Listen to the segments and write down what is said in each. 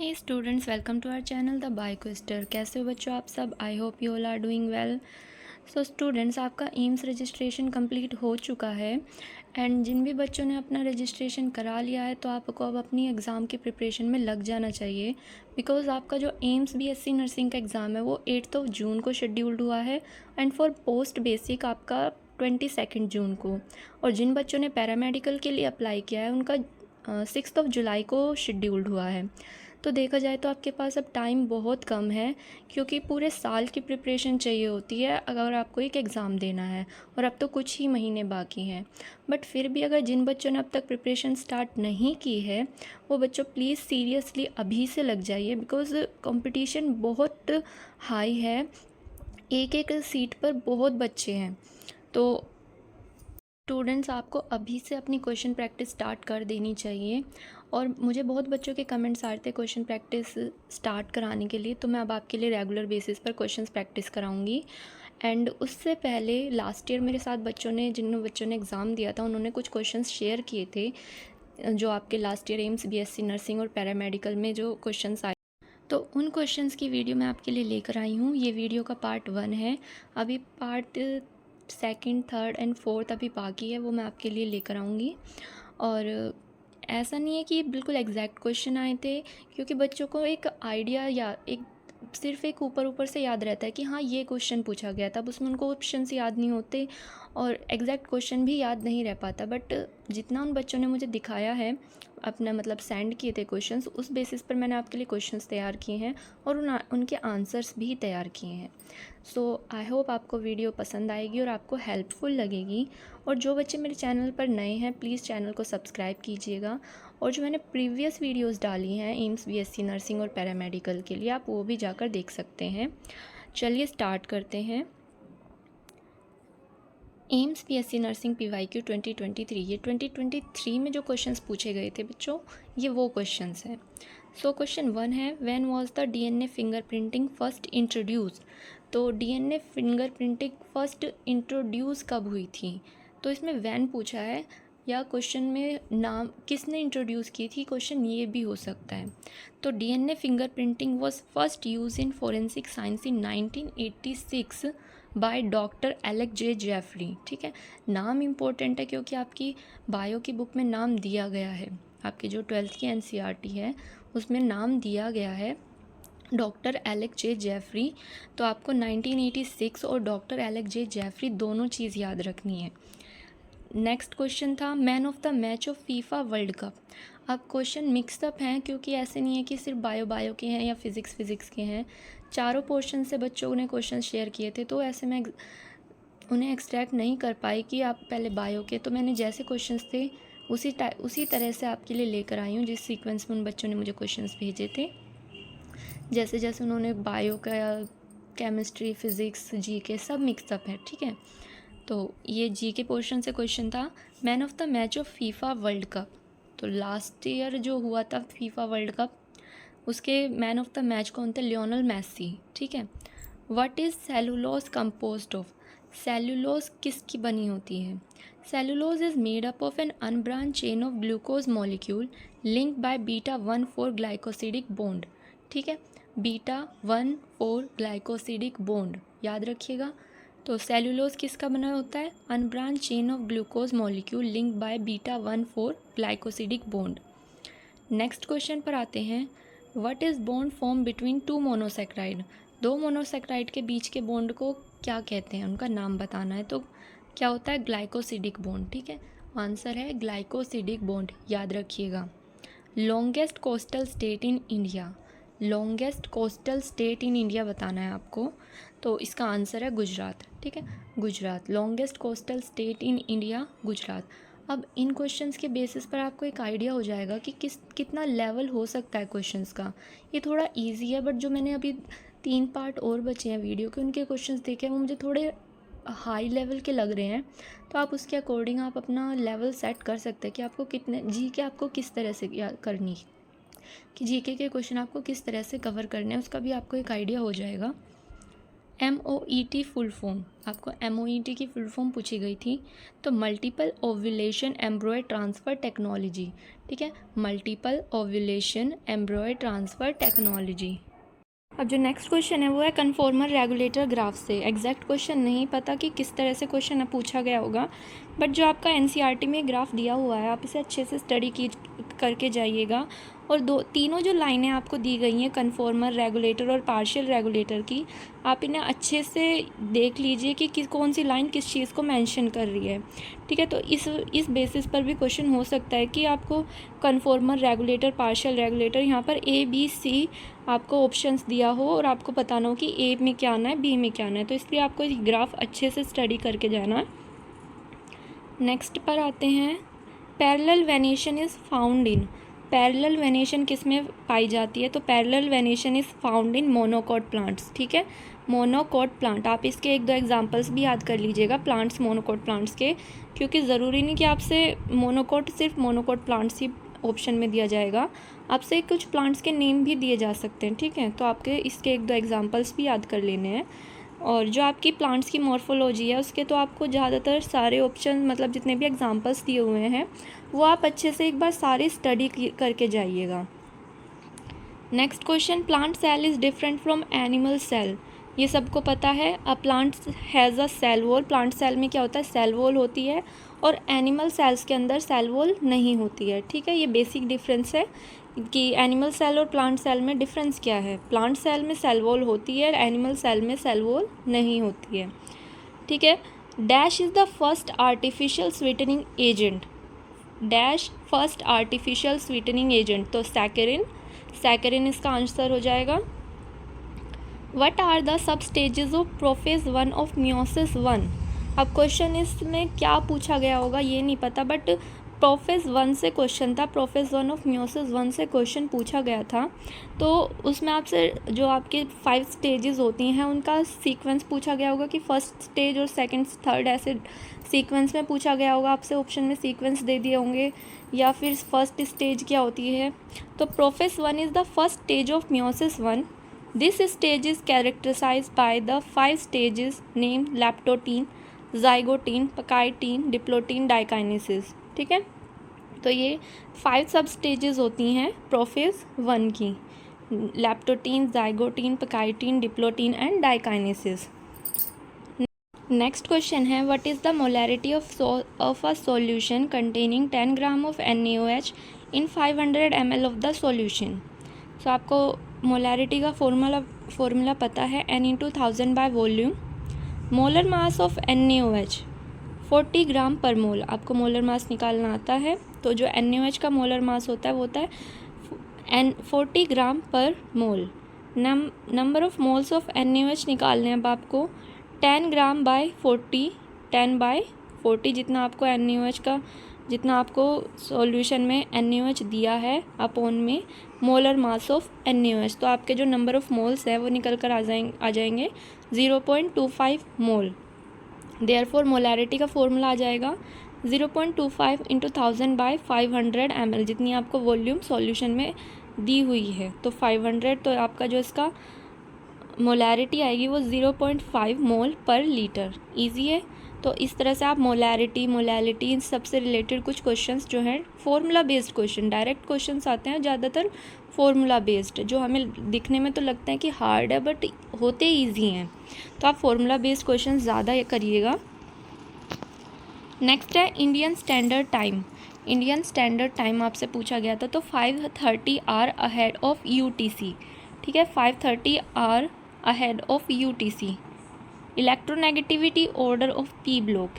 Hey students, welcome to our channel the Biquister. कैसे हो बच्चों आप सब? I hope you all are doing well. So students, आपका एम्स रजिस्ट्रेशन कंप्लीट हो चुका है एंड जिन भी बच्चों ने अपना रजिस्ट्रेशन करा लिया है तो आपको अब अपनी एग्ज़ाम की प्रिपरेशन में लग जाना चाहिए। बिकॉज़ आपका जो एम्स बीएससी नर्सिंग का एग्ज़ाम है वो 8 जून को शेड्यूल्ड हुआ है एंड फॉर पोस्ट बेसिक आपका 22 जून को। और जिन बच्चों ने पैरामेडिकल के लिए अप्लाई किया है उनका 6 जुलाई को शेड्यूल्ड हुआ है। तो देखा जाए तो आपके पास अब टाइम बहुत कम है, क्योंकि पूरे साल की प्रिपरेशन चाहिए होती है अगर आपको एक एग्ज़ाम देना है, और अब तो कुछ ही महीने बाकी हैं। बट फिर भी अगर जिन बच्चों ने अब तक प्रिपरेशन स्टार्ट नहीं की है वो बच्चों प्लीज़ सीरियसली अभी से लग जाइए, बिकॉज़ कंपटीशन बहुत हाई है। एक एक सीट पर बहुत बच्चे हैं। तो स्टूडेंट्स, आपको अभी से अपनी क्वेश्चन प्रैक्टिस स्टार्ट कर देनी चाहिए। और मुझे बहुत बच्चों के कमेंट्स आ रहे थे क्वेश्चन प्रैक्टिस स्टार्ट कराने के लिए, तो मैं अब आपके लिए रेगुलर बेसिस पर क्वेश्चंस प्रैक्टिस कराऊंगी। एंड उससे पहले लास्ट ईयर मेरे साथ जिन बच्चों ने एग्ज़ाम दिया था उन्होंने कुछ क्वेश्चंस शेयर किए थे, जो आपके last year AIIMS BSc nursing और पैरामेडिकल में जो क्वेश्चंस आए, तो उन क्वेश्चंस की वीडियो मैं आपके लिए लेकर आई हूँ। ये वीडियो का पार्ट 1 है। अभी part second, third and fourth अभी बाकी है, वो मैं आपके लिए लेकर आऊँगी। और ऐसा नहीं है कि बिल्कुल एग्जैक्ट क्वेश्चन आए थे, क्योंकि बच्चों को एक आइडिया या सिर्फ एक ऊपर ऊपर से याद रहता है कि हाँ ये क्वेश्चन पूछा गया था, अब उसमें उनको ऑप्शंस याद नहीं होते और एग्जैक्ट क्वेश्चन भी याद नहीं रह पाता। बट जितना उन बच्चों ने मुझे दिखाया है, अपना मतलब सेंड किए थे क्वेश्चंस, उस बेसिस पर मैंने आपके लिए क्वेश्चंस तैयार किए हैं और उनके आंसर्स भी तैयार किए हैं। सो आई होप आपको वीडियो पसंद आएगी और आपको हेल्पफुल लगेगी। और जो बच्चे मेरे चैनल पर नए हैं प्लीज़ चैनल को सब्सक्राइब कीजिएगा। और जो मैंने प्रीवियस वीडियोस डाली हैं एम्स बीएससी नर्सिंग और पैरामेडिकल के लिए, आप वो भी जाकर देख सकते हैं। चलिए स्टार्ट करते हैं। एम्स बीएससी नर्सिंग पीवाईक्यू 2023, ये 2023 में जो क्वेश्चंस पूछे गए थे बच्चों, ये वो क्वेश्चंस हैं। सो क्वेश्चन 1 है, when was the DNA fingerprinting first introduce. तो डीएनए फिंगरप्रिंटिंग फर्स्ट इंट्रोड्यूस कब हुई थी? तो इसमें व्हेन पूछा है, या क्वेश्चन में नाम किसने इंट्रोड्यूस की थी, क्वेश्चन ये भी हो सकता है। तो DNA fingerprinting was first use in forensic science in 1986 by doctor Alec J Jeffrey. ठीक है, नाम इम्पोर्टेंट है क्योंकि आपकी बायो की बुक में नाम दिया गया है, आपकी जो 12th की एनसीईआरटी है उसमें नाम दिया गया है डॉक्टर एलेक जे जेफरी। तो आपको 1986 और डॉक्टर एलेक जे जेफरी दोनों चीज़ याद रखनी है। नेक्स्ट क्वेश्चन था, man of the match of FIFA World cup. अब क्वेश्चन मिक्सअप हैं, क्योंकि ऐसे नहीं है कि सिर्फ बायो के हैं या फिज़िक्स के हैं, चारों पोर्शन से बच्चों ने क्वेश्चन शेयर किए थे, तो ऐसे में उन्हें एक्सट्रैक्ट नहीं कर पाई कि आप पहले बायो के। तो मैंने जैसे क्वेश्चंस थे उसी तरह से आपके लिए लेकर आई हूँ, जिस सीक्वेंस में उन बच्चों ने मुझे क्वेश्चंस भेजे थे। जैसे जैसे उन्होंने बायो का, केमिस्ट्री, फिज़िक्स, जीके सब मिक्सअप है। ठीक है, तो ये जीके पोर्शन से क्वेश्चन था, man of the match of FIFA World Cup. तो लास्ट ईयर जो हुआ था फीफा वर्ल्ड कप, उसके मैन ऑफ द मैच कौन थे? Lionel Messi. ठीक है, what is cellulose composed of. Cellulose किसकी बनी होती है? Cellulose is made up of an unbranch chain of glucose molecule linked by β1,4 glycosidic bond. ठीक है, β1,4 ग्लाइकोसिडिक बॉन्ड याद रखिएगा। तो सेलुलोज किसका बना होता है? Unbranch chain of glucose molecule linked by β1,4 glycosidic bond. Next question पर आते हैं, what is bond form between two monosaccharide. दो मोनोसेक्राइड के बीच के बॉन्ड को क्या कहते हैं, उनका नाम बताना है। तो क्या होता है? Glycosidic bond. ठीक है, आंसर है ग्लाइकोसिडिक बॉन्ड, याद रखिएगा। Longest coastal state in India. Longest coastal state in India बताना है आपको, तो इसका आंसर है गुजरात। ठीक है, Gujarat, longest coastal state in India Gujarat. अब इन क्वेश्चंस के बेसिस पर आपको एक आइडिया हो जाएगा कि कितना लेवल हो सकता है क्वेश्चंस का। ये थोड़ा इजी है, बट जो मैंने अभी 3 पार्ट और बचे हैं वीडियो के, उनके क्वेश्चंस देखे हैं वो मुझे थोड़े हाई लेवल के लग रहे हैं। तो आप उसके अकॉर्डिंग आप अपना लेवल सेट कर सकते हैं कि आपको कितने जीके आपको किस तरह से करनी, कि जीके के क्वेश्चन आपको किस तरह से कवर करने हैं, उसका भी आपको एक आइडिया हो जाएगा। MOET फुल फॉर्म, आपको MOET की फुल फॉर्म पूछी गई थी। तो मल्टीपल ओव्यूलेशन एम्ब्रॉय ट्रांसफ़र टेक्नोलॉजी। ठीक है, मल्टीपल ओव्यूलेशन, एम्ब्रॉय ट्रांसफ़र टेक्नोलॉजी। अब जो नेक्स्ट क्वेश्चन है वो है कन्फॉर्मर रेगुलेटर ग्राफ से। एग्जैक्ट क्वेश्चन नहीं पता कि किस तरह से क्वेश्चन पूछा गया होगा, बट जो आपका एनसीईआरटी में ग्राफ दिया हुआ है आप इसे अच्छे से स्टडी करके जाइएगा। और तीनों जो लाइनें आपको दी गई हैं कन्फॉर्मर, रेगुलेटर और पार्शियल रेगुलेटर की, आप इन्हें अच्छे से देख लीजिए कि कौन सी लाइन किस चीज़ को मेंशन कर रही है। ठीक है, तो इस बेसिस पर भी क्वेश्चन हो सकता है कि आपको कन्फॉर्मर, रेगुलेटर, पार्शियल रेगुलेटर, यहाँ पर ए बी सी आपको ऑप्शंस दिया हो और आपको बताना हो कि ए में क्या आना है, बी में क्या आना है। तो इसलिए आपको ये ग्राफ अच्छे से स्टडी करके जाना है। नेक्स्ट पर आते हैं, parallel venation is found in. Parallel venation किस में पाई जाती है? तो parallel venation is found in monocot plants. ठीक है, मोनोकोट प्लांट, आप इसके 1-2 एग्जांपल्स भी याद कर लीजिएगा प्लांट्स, मोनोकोट प्लांट्स के, क्योंकि ज़रूरी नहीं कि आपसे मोनोकोट सिर्फ मोनोकोट प्लांट्स ही ऑप्शन में दिया जाएगा, आपसे कुछ प्लांट्स के नेम भी दिए जा सकते हैं। ठीक है, तो आपके इसके 1-2 एग्जांपल्स भी याद कर लेने हैं। और जो आपकी प्लांट्स की मॉर्फोलॉजी है उसके तो आपको ज़्यादातर सारे ऑप्शन, मतलब जितने भी एग्जांपल्स दिए हुए हैं वो आप अच्छे से एक बार सारे स्टडी करके जाइएगा। Next question, plant cell is different from animal cell. ये सबको पता है, a plant has a cell wall. Plant cell में क्या होता है? सेल वॉल होती है, और एनिमल सेल्स के अंदर सेल वॉल नहीं होती है। ठीक है, ये बेसिक डिफरेंस है कि एनिमल सेल और प्लांट सेल में डिफरेंस क्या है। प्लांट सेल में सेल वॉल होती है, एनिमल सेल में सेल वॉल नहीं होती है। ठीक है, dash is the first artificial sweetening agent. Dash first artificial sweetening agent, तो सैकरिन, सैकरिन इसका आंसर हो जाएगा। What are the sub stages of prophase 1 of meiosis 1। अब क्वेश्चन इसमें क्या पूछा गया होगा ये नहीं पता, बट प्रोफेज 1 से क्वेश्चन था, प्रोफेज 1 ऑफ मियोसिस 1 से क्वेश्चन पूछा गया था। तो उसमें आपसे जो आपके 5 स्टेजेस होती हैं उनका सीक्वेंस पूछा गया होगा कि फर्स्ट स्टेज और सेकंड, थर्ड, ऐसे सीक्वेंस में पूछा गया होगा। आपसे ऑप्शन में सीक्वेंस दे दिए होंगे, या फिर फर्स्ट स्टेज क्या होती है। तो prophase 1 is the first stage of meiosis 1। This stage is characterized by the 5 stages named leptotene, zygotene, pachytene, diplotene, diakinesis. ठीक है, तो ये 5 सब स्टेजेस होती हैं प्रोफेज 1 की, leptotene, zygotene, pachytene, diplotene and diakinesis. Next question है, what is the molarity of a solution containing 10 gram of NaOH in 500 ml of the solution. So आपको मोलैरिटी का फॉर्मूला पता है, N/1000 by volume. Molar mass of NaOH 40 gram per mole. आपको molar mass निकालना आता है, तो जो NaOH का मोलर मास होता है वो होता है 40 gram per mole. Number of moles of NaOH निकालने हैं अब आपको 10 ग्राम बाय 40, 10 बाय 40, जितना आपको NaOH का, जितना आपको सॉल्यूशन में NaOH दिया है अपॉन में मोलर मास ऑफ NaOH। तो आपके जो नंबर ऑफ मोल्स है वो निकल कर आ जाएंगे 0.25 मोल। देयरफॉर मोलैरिटी का फॉर्मूला आ जाएगा 0.25 × 1000 बाय 500 ml, जितनी आपको वॉल्यूम सॉल्यूशन में दी हुई है। तो 500, तो आपका जो इसका मोलैरिटी आएगी वो 0.5 मोल पर लीटर। ईजी है। तो इस तरह से आप मोलैरिटी, मोलैलिटी, इन सबसे रिलेटेड कुछ क्वेश्चंस जो हैं formula based question, direct questions आते हैं ज़्यादातर फॉर्मूला बेस्ड, जो हमें दिखने में तो लगता है कि हार्ड है बट होते ईजी हैं। तो आप फॉर्मूला बेस्ड क्वेश्चन ज़्यादा करिएगा। नेक्स्ट है Indian standard time. Indian standard time आपसे पूछा गया था, तो 5:30 आवर अहेड ऑफ UTC। ठीक है, 5:30 hour ahead of UTC। Electronegativity order of P block.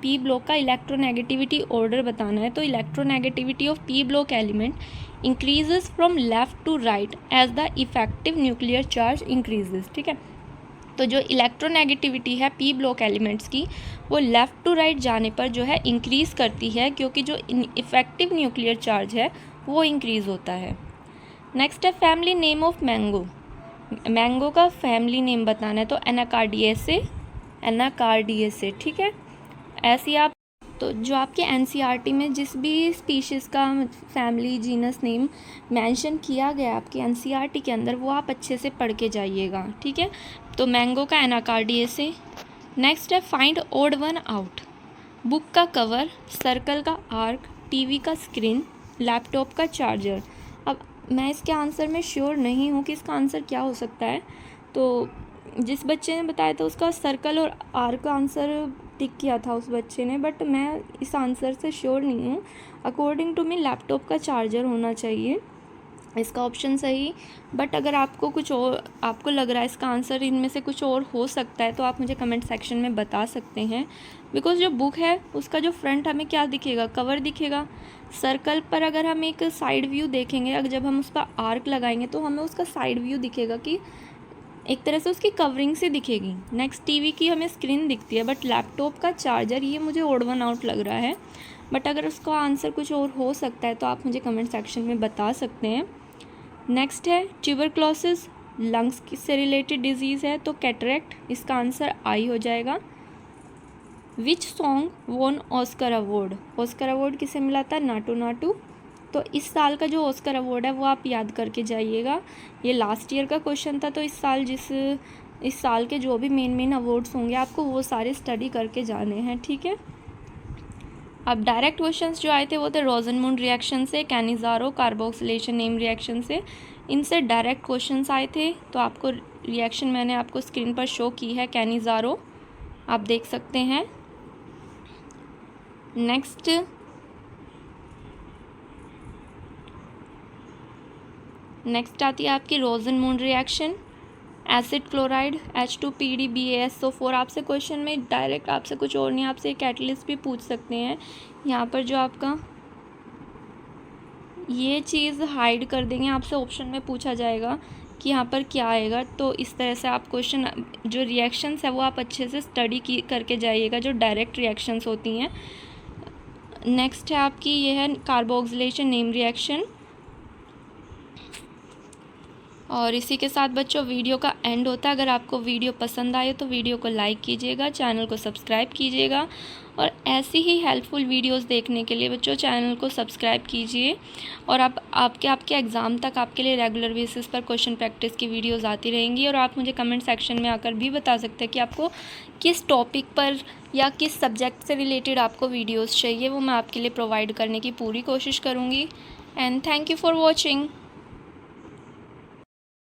P block का इलेक्ट्रोनेगेटिविटी ऑर्डर बताना है, तो electronegativity of P block element increases from left to right as the effective nuclear charge increases. ठीक है, तो जो इलेक्ट्रोनेगेटिविटी है P ब्लॉक एलिमेंट्स की वो लेफ़्ट टू राइट जाने पर जो है इंक्रीज़ करती है, क्योंकि जो इफेक्टिव न्यूक्लियर चार्ज है वो इंक्रीज़ होता है। नेक्स्ट है family name of mango. Mango का फैमिली नेम बताना है, तो एनाकार्डियेसे, एनाकार्डियेसे। ठीक है, ऐसी आप, तो जो आपके NCERT में जिस भी स्पीशीज़ का फैमिली जीनस नेम मेंशन किया गया आपके NCERT के अंदर, वो आप अच्छे से पढ़ के जाइएगा। ठीक है, तो मैंगो का एनाकार्डियेसे। नेक्स्ट है find odd one out. Book का कवर, सर्कल का आर्क, टीवी का स्क्रीन, लैपटॉप का चार्जर। अब मैं इसके आंसर में श्योर नहीं हूँ कि इसका आंसर क्या हो सकता है, तो जिस बच्चे ने बताया था उसका सर्कल और आर का आंसर टिक किया था उस बच्चे ने, बट मैं इस आंसर से श्योर नहीं हूँ। अकॉर्डिंग टू मी लैपटॉप का चार्जर होना चाहिए इसका ऑप्शन सही। बट अगर आपको कुछ और, आपको लग रहा है इसका आंसर इनमें से कुछ और हो सकता है, तो आप मुझे कमेंट सेक्शन में बता सकते हैं। बिकॉज जो बुक है उसका जो फ्रंट हमें क्या दिखेगा, कवर दिखेगा। सर्कल पर अगर हम एक साइड व्यू देखेंगे, अगर जब हम उस पर आर्क लगाएंगे तो हमें उसका साइड व्यू दिखेगा कि एक तरह से उसकी कवरिंग से दिखेगी। नेक्स्ट टीवी की हमें स्क्रीन दिखती है, बट लैपटॉप का चार्जर ये मुझे ओड वन आउट लग रहा है। बट अगर उसका आंसर कुछ और हो सकता है तो आप मुझे कमेंट सेक्शन में बता सकते हैं। नेक्स्ट है ट्यूबरक्लोसिस, लंग्स से रिलेटेड डिजीज़ है, तो कैटरेक्ट इसका आंसर आई हो जाएगा। Which song won Oscar award, Oscar award किसे मिला था, नाटू नाटू। तो इस साल का जो ऑस्कर अवार्ड है वो आप याद करके जाइएगा। ये लास्ट ईयर का क्वेश्चन था, तो इस साल के जो भी मेन अवार्ड्स होंगे आपको वो सारे स्टडी करके जाने हैं, ठीक है। अब डायरेक्ट क्वेश्चंस जो आए थे वो थे रोजनमुंड रिएक्शन से, कैनिज़ारो कार्बोक्सिलेशन नेम रिएक्शन से, इनसे डायरेक्ट क्वेश्चंस आए थे। तो आपको रिएक्शन मैंने आपको स्क्रीन पर शो की है, कैनिज़ारो आप देख सकते हैं। नेक्स्ट आती है आपकी रोजनमुंड रिएक्शन, एसिड क्लोराइड H2PdBaSO4। आपसे क्वेश्चन में डायरेक्ट आपसे कुछ और नहीं, आपसे कैटलिस्ट भी पूछ सकते हैं। यहाँ पर जो आपका ये चीज़ हाइड कर देंगे, आपसे ऑप्शन में पूछा जाएगा कि यहाँ पर क्या आएगा। तो इस तरह से आप क्वेश्चन जो रिएक्शंस है वो आप अच्छे से स्टडी करके जाइएगा, जो डायरेक्ट रिएक्शंस होती हैं। नेक्स्ट है आपकी ये है कार्बोक्सिलेशन नेम रिएक्शन। और इसी के साथ बच्चों वीडियो का एंड होता है। अगर आपको वीडियो पसंद आए तो वीडियो को लाइक कीजिएगा, चैनल को सब्सक्राइब कीजिएगा, और ऐसी ही हेल्पफुल वीडियोस देखने के लिए बच्चों चैनल को सब्सक्राइब कीजिए। और आपके एग्ज़ाम तक आपके लिए रेगुलर बेसिस पर क्वेश्चन प्रैक्टिस की वीडियोस आती रहेंगी। और आप मुझे कमेंट सेक्शन में आकर भी बता सकते हैं कि आपको किस टॉपिक पर या किस सब्जेक्ट से रिलेटेड आपको वीडियोज़ चाहिए, वो मैं आपके लिए प्रोवाइड करने की पूरी कोशिश करूँगी। And thank you for watching.